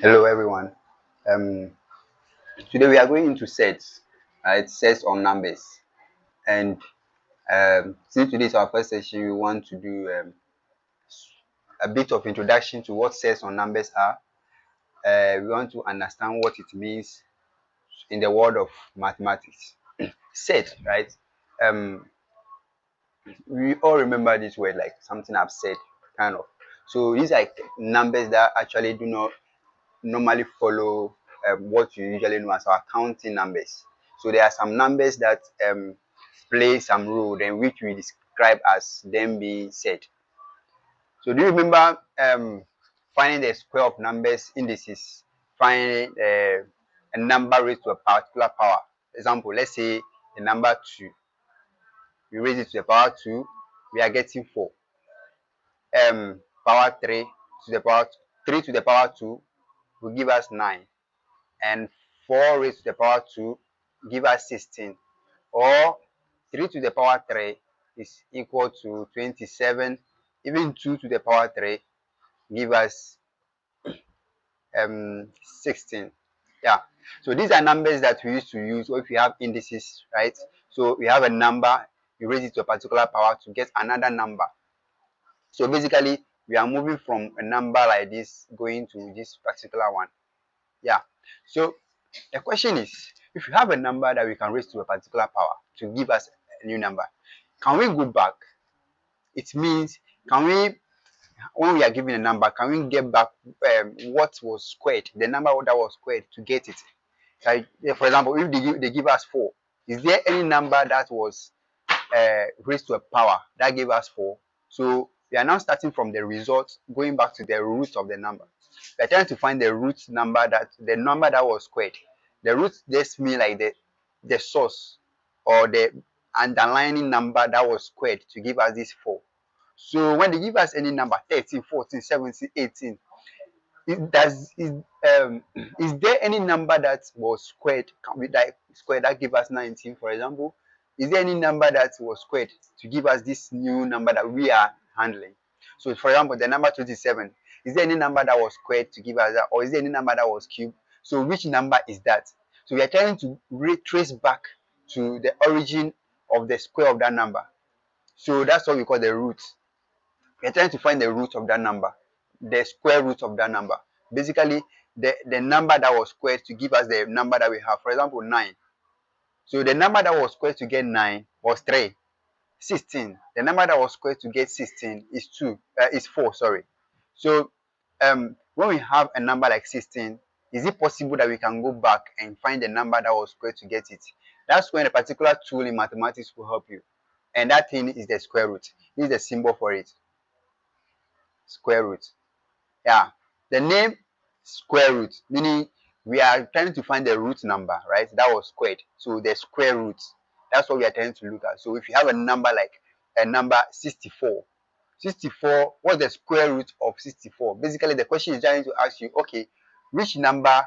Hello everyone. Um, Today we are going into sets, right? Sets on numbers. And since today is our first session, we want to do a bit of introduction to what sets on numbers are. We want to understand what it means in the world of mathematics. Set, right? Um, we all remember this word like something I've said, kind of. So these are numbers that actually do not normally follow what you usually know as our counting numbers. So there are some numbers that play some role, then which we describe as them being set. So do you remember finding the square of numbers indices, finding a number raised to a particular power? Example, let's say the number 2, we raise it to the power 2, we are getting 4. Power 3 to the power 3 to the power 2 will give us 9. And 4 raised to the power 2 give us 16, or 3 to the power 3 is equal to 27. Even 2 to the power 3 give us 16. Yeah, so these are numbers that we used to use, or if you have indices, right? So we have a number, you raise it to a particular power to get another number. So basically we are moving from a number like this going to this particular one. Yeah, so the question is, if you have a number that we can raise to a particular power to give us a new number, can we go back? It means, can we, when we are given a number, can we get back what was squared, the number that was squared to get it? Like, for example, if they give us 4, is there any number that was raised to a power that gave us 4? So we are now starting from the result, going back to the root of the number. We are trying to find the root number, that the number that was squared. The root just mean like the source or the underlying number that was squared to give us this 4. So when they give us any number, 13, 14, 17, 18, is there any number that was squared, that squared that give us 19, for example? Is there any number that was squared to give us this new number that we are handling? So for example, the number 27, is there any number that was squared to give us that, or is there any number that was cubed? So which number is that? So we are trying to retrace back to the origin of the square of that number. So that's what we call the root. We're trying to find the root of that number, the square root of that number. Basically, the number that was squared to give us the number that we have. For example, 9. So the number that was squared to get 9 was 3. 16. The number that was squared to get 16 is 4, sorry. So when we have a number like 16, is it possible that we can go back and find the number that was squared to get it? That's when a particular tool in mathematics will help you. And that thing is the square root. This is the symbol for it. Square root. Yeah, the name square root, meaning we are trying to find the root number, right? That was squared. So the square root, that's what we are trying to look at. So if you have a number like a number 64, what's the square root of 64? Basically, the question is trying to ask you, okay, which number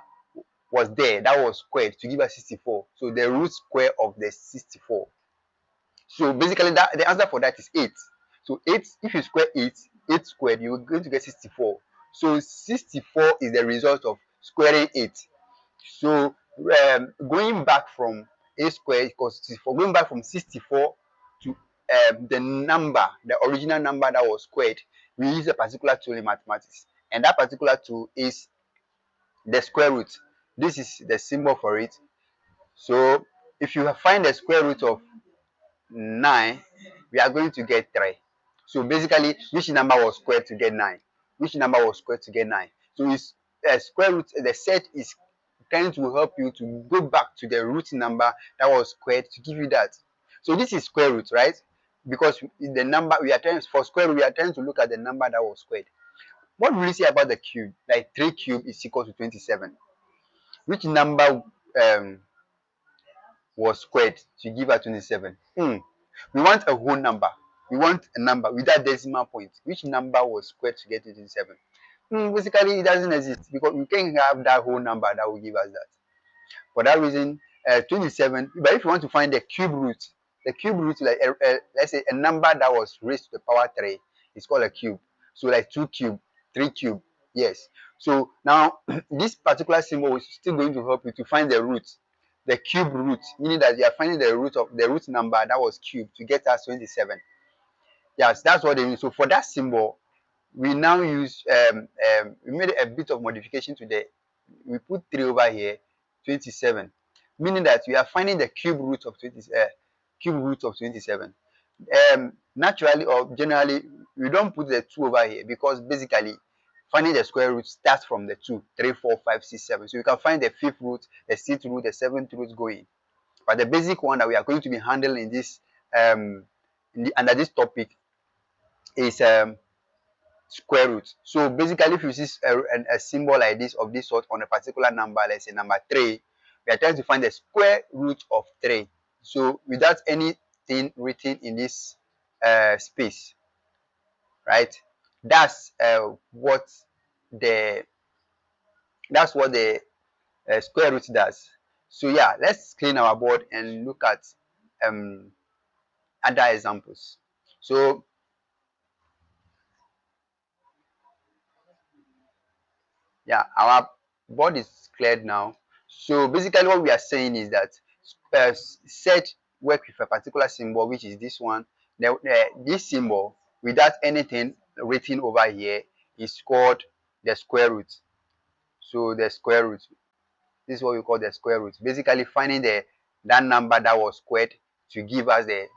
was there that was squared to give us 64? So the root square of the 64. So basically, that the answer for that is 8. So 8, if you square 8 squared, you're going to get 64. So 64 is the result of squaring 8. So going back from a squared equals 64, going back from 64 to the original number that was squared, we use a particular tool in mathematics. And that particular tool is the square root. This is the symbol for it. So if you find the square root of 9, we are going to get 3. So basically, which number was squared to get 9? Which number was squared to get 9? So it's square root. The set is trying to help you to go back to the root number that was squared to give you that. So this is square root, right? Because the number we are trying, for square root, we are trying to look at the number that was squared. What will you say about the cube? Like 3 cube is equal to 27. Which number was squared to give us 27? We want a whole number. We want a number without decimal point. Which number was squared to get to 27? Basically, it doesn't exist because we can't have that whole number that will give us that. For that reason, 27. But if you want to find the cube root, like let's say a number that was raised to the power 3 is called a cube. So like 2 cube, 3 cube, yes. So now this particular symbol is still going to help you to find the root, the cube root, meaning that you are finding the root of the root number that was cubed to get us 27. Yes, that's what they mean. So for that symbol, we now use we made a bit of modification to the, we put 3 over here, 27, meaning that we are finding the cube root of 27. Naturally or generally, we don't put the 2 over here because basically finding the square root starts from the 2, 3, 4, 5, 6, 7. So you can find the 5th root, the 6th root, the 7th root going. But the basic one that we are going to be handling in this under this topic is square root. So basically, if you see a symbol like this of this sort on a particular number, let's say number 3, we are trying to find the square root of 3. So without anything written in this space, right? That's what the square root does. So yeah, let's clean our board and look at other examples. So yeah, our board is cleared now. So basically what we are saying is that set work with a particular symbol, which is this one. This symbol without anything written over here is called the square root. So the square root, this is what we call the square root. Basically finding that number that was squared to give us a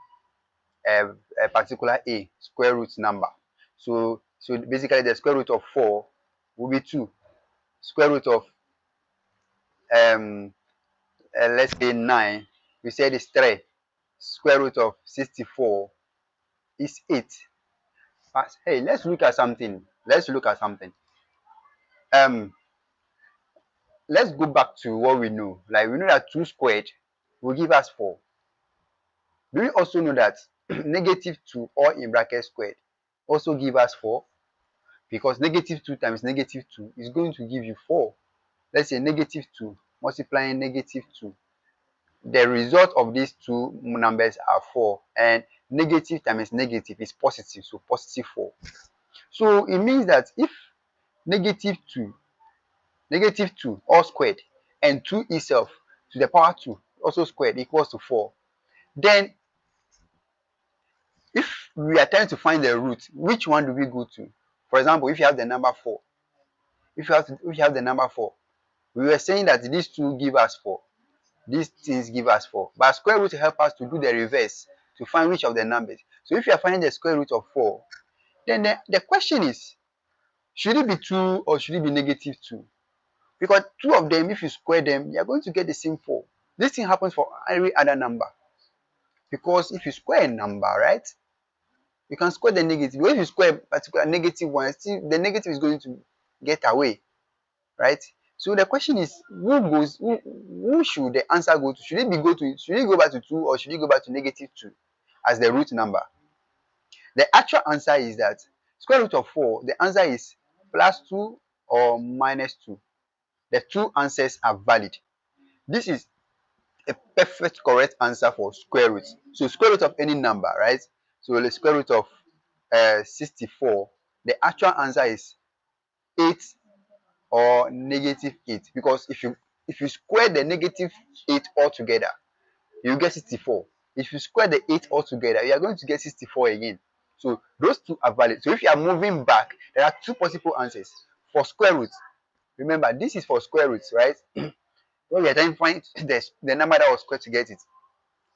particular square root number. So basically the square root of 4 will be 2. Square root of let's say 9, we said is 3. Square root of 64 is 8. But hey, let's look at something. Let's go back to what we know. Like we know that 2 squared will give us 4. Do we also know that -2 or in bracket squared also give us 4? Because -2 times -2 is going to give you 4. Let's say -2 multiplying -2. The result of these two numbers are 4, and negative times negative is positive, so positive 4. So it means that if -2 all squared and 2 itself to the power 2 also squared equals to 4, then if we are trying to find the root, which one do we go to? For example, if you have the number 4, we were saying that these two give us 4. These things give us 4. But square root help us to do the reverse, to find which of the numbers. So if you are finding the square root of 4, then the question is, should it be 2 or should it be -2? Because two of them, if you square them, you are going to get the same 4. This thing happens for every other number. Because if you square a number, right, you can square the negative. But if you square a particular negative one, still the negative is going to get away, right? So the question is, who should the answer go to? Should it go back to 2 or should it go back to -2 as the root number? The actual answer is that square root of 4, the answer is +2 or -2. The two answers are valid. This is a perfect correct answer for square root. So square root of any number, right? So the square root of 64, the actual answer is 8 or -8, because if you square the -8 altogether, you get 64. If you square the 8 altogether, you are going to get 64 again. So those two are valid. So if you are moving back, there are two possible answers for square root. Remember, this is for square roots, right? When we are trying to find the number that was squared to get it,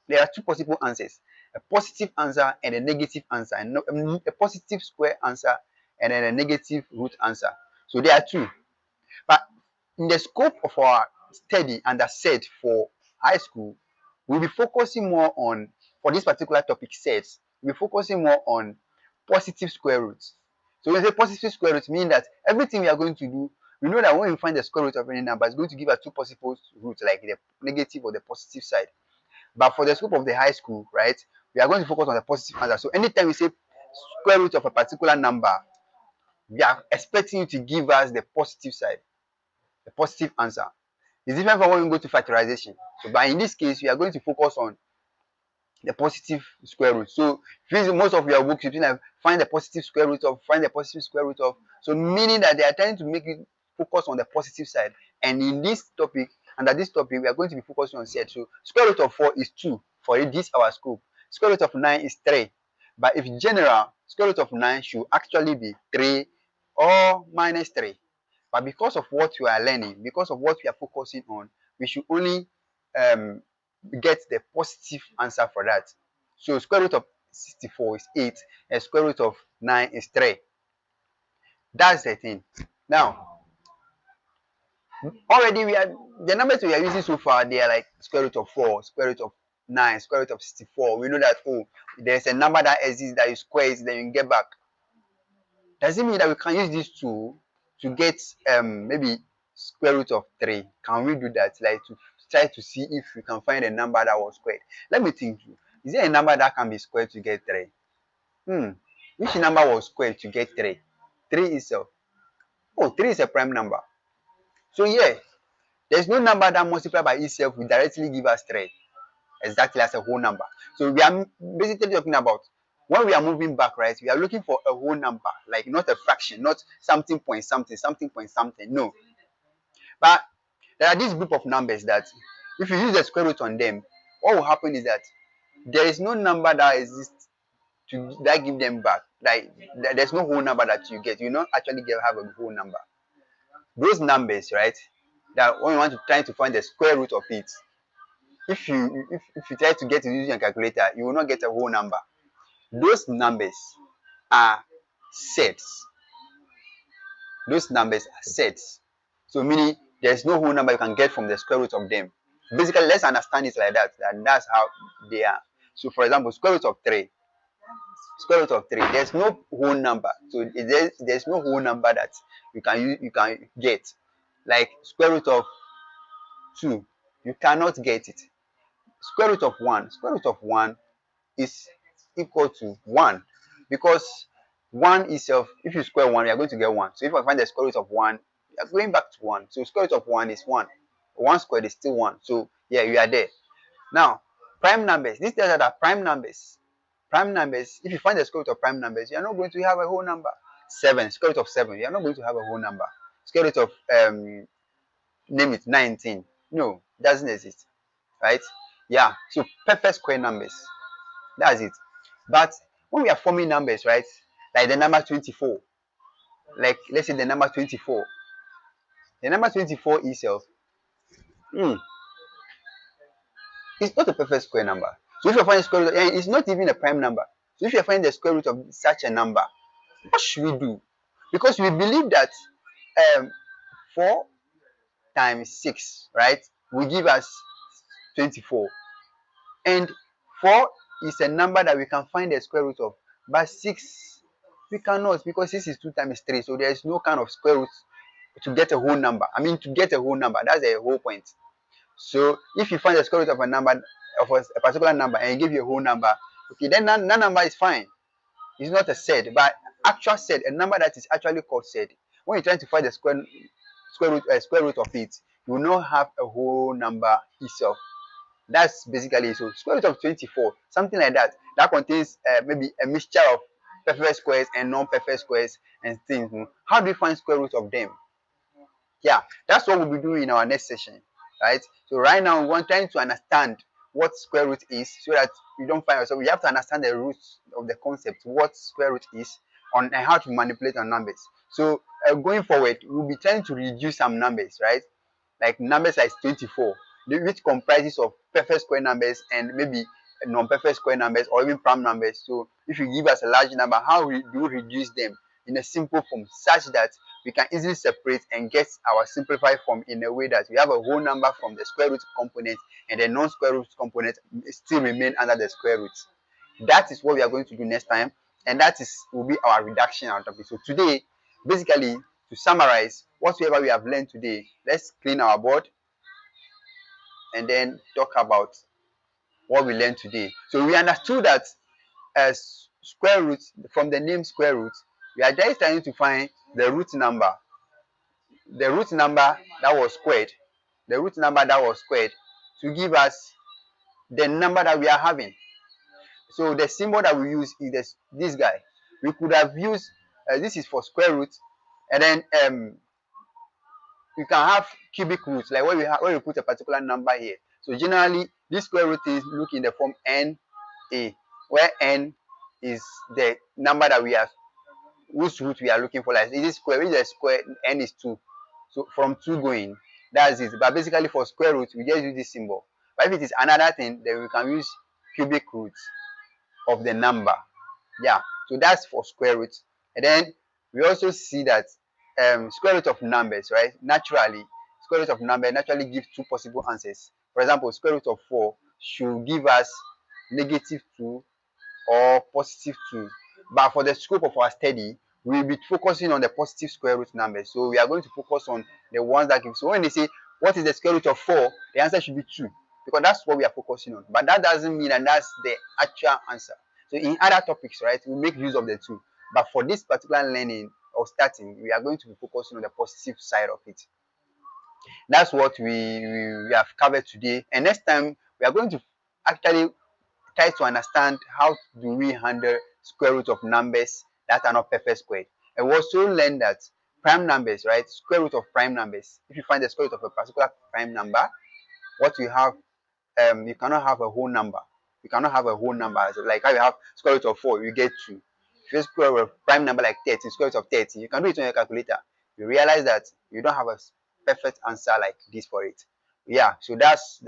there are two possible answers: a positive answer and a negative answer, and a positive square answer and then a negative root answer. So there are two. But in the scope of our study under set for high school, we'll be focusing more on, for this particular topic sets, we'll be focusing more on positive square roots. So when we say positive square roots, mean that everything we are going to do, we know that when we find the square root of any number, it's going to give us two possible roots, like the negative or the positive side. But for the scope of the high school, right, we are going to focus on the positive answer. So anytime we say square root of a particular number, we are expecting you to give us the positive side, the positive answer. It's different from when we go to factorization. So, but in this case, we are going to focus on the positive square root. So, most of your books, you like find the positive square root of, find the positive square root of. So, meaning that they are trying to make it focus on the positive side. And in this topic, under this topic, we are going to be focusing on set. So square root of 4 is 2 for this our scope. Square root of 9 is 3. But if general, square root of 9 should actually be 3 or minus 3. But because of what we are learning, because of what we are focusing on, we should only get the positive answer for that. So square root of 64 is 8 and square root of 9 is 3. That's the thing. Now, already we are the numbers we are using so far, they are like square root of 4, square root of 9, square root of 64. We know that, oh, there's a number that exists that you square it, then you get back. Does it mean that we can use these two to get maybe square root of 3? Can we do that? Like to try to see if we can find a number that was squared. Let me think. Is there a number that can be squared to get 3? Which number was squared to get 3? 3 itself. Oh, 3 is a prime number. So yeah, there's no number that multiplied by itself will directly give us 3. Exactly as a whole number. So we are basically talking about when we are moving back, right? We are looking for a whole number, like not a fraction, not something point something, something point something. No. But there are this group of numbers that if you use the square root on them, what will happen is that there is no number that exists that give them back. Like there's no whole number that you get. You don't actually have a whole number. Those numbers, right? That when you want to try to find the square root of it, if you try to get it using a calculator, you will not get a whole number. Those numbers are sets. Those numbers are sets. So meaning there's no whole number you can get from the square root of them. Basically, let's understand it like that. And that's how they are. So for example, square root of 3. Square root of 3. There's no whole number. So there's no whole number that you can get. Like square root of 2. You cannot get it. Square root of 1. Square root of 1 is equal to 1 because 1 itself, if you square 1, you are going to get 1. So if I find the square root of 1, you are going back to 1. So square root of 1 is 1. 1 squared is still 1. So yeah, you are there. Now, prime numbers. These tells us that prime numbers. Prime numbers, if you find the square root of prime numbers, you are not going to have a whole number. 7, square root of 7, you are not going to have a whole number. Square root of name it 19. No, it doesn't exist. Right? Yeah. So perfect square numbers. That's it. But when we are forming numbers, right? Like the number 24. Like let's say the number 24. The number 24 itself. It's not a perfect square number. So if you find the square root, and it's not even a prime number. So if you find the square root of such a number, what should we do? Because we believe that 4 times 6, right, will give us 24. And 4 is a number that we can find the square root of. But 6, we cannot, because 6 is 2 times 3. So there is no kind of square root to get a whole number. I mean, to get a whole number, that's the whole point. So if you find the square root of a number, of a particular number, and give you a whole number, okay, then that number is fine. It's not a set, but actual set, a number that is actually called set. When you're trying to find the square root of it, you will not have a whole number itself. That's basically so. Square root of 24, something like that. That contains maybe a mixture of perfect squares and non-perfect squares and things. How do we find square root of them? Yeah, that's what we'll be doing in our next session, right? So right now, we're trying to understand what square root is so that we don't find ourselves. We have to understand the roots of the concept, what square root is, and how to manipulate our numbers. So going forward, we'll be trying to reduce some numbers, right? Like numbers like 24, which comprises of perfect square numbers and maybe non-perfect square numbers or even prime numbers. So if you give us a large number, how do we reduce them in a simple form such that we can easily separate and get our simplified form in a way that we have a whole number from the square root component and the non-square root component still remain under the square root. That is what we are going to do next time, and that will be our reduction out of it. So today, basically, to summarize whatever we have learned today, let's clean our board and then talk about what we learned today. So we understood that as square root, from the name square root, we are just trying to find the root number. The root number that was squared. The root number that was squared to give us the number that we are having. So the symbol that we use is this guy. We could have used, this is for square root, and then you can have cubic roots, like where we put a particular number here. So generally, this square root is look in the form n a, where n is the number that we have, whose root we are looking for. Like, is it square? If the square, n is 2. So from 2 going, that's it. But basically for square root, we just use this symbol. But if it is another thing, then we can use cubic root of the number. Yeah, so that's for square root. And then we also see that square root of numbers, right? Naturally, square root of number naturally gives two possible answers. For example, square root of 4 should give us -2 or +2. But for the scope of our study, we'll be focusing on the positive square root numbers. So we are going to focus on the ones that give. So when they say, what is the square root of 4? The answer should be 2, because that's what we are focusing on. But that doesn't mean that that's the actual answer. So in other topics, right, we make use of the 2. But for this particular learning or starting, we are going to be focusing on the positive side of it. That's what we have covered today. And next time, we are going to actually try to understand how do we handle square root of numbers that are not perfect squared. And we also learn that prime numbers, right? Square root of prime numbers. If you find the square root of a particular prime number, what you have, you cannot have a whole number. You cannot have a whole number. So like how you have square root of 4, you get 2. If you square root of prime number like 30, square root of 30, you can do it on your calculator. You realize that you don't have a perfect answer like this for it. Yeah, so that's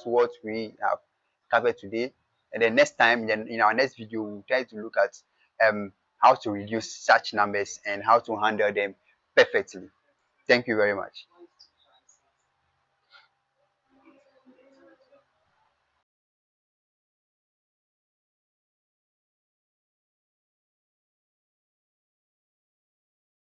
what we have covered today. And then next time, then in our next video, we'll try to look at how to reduce such numbers and how to handle them perfectly. Thank you very much.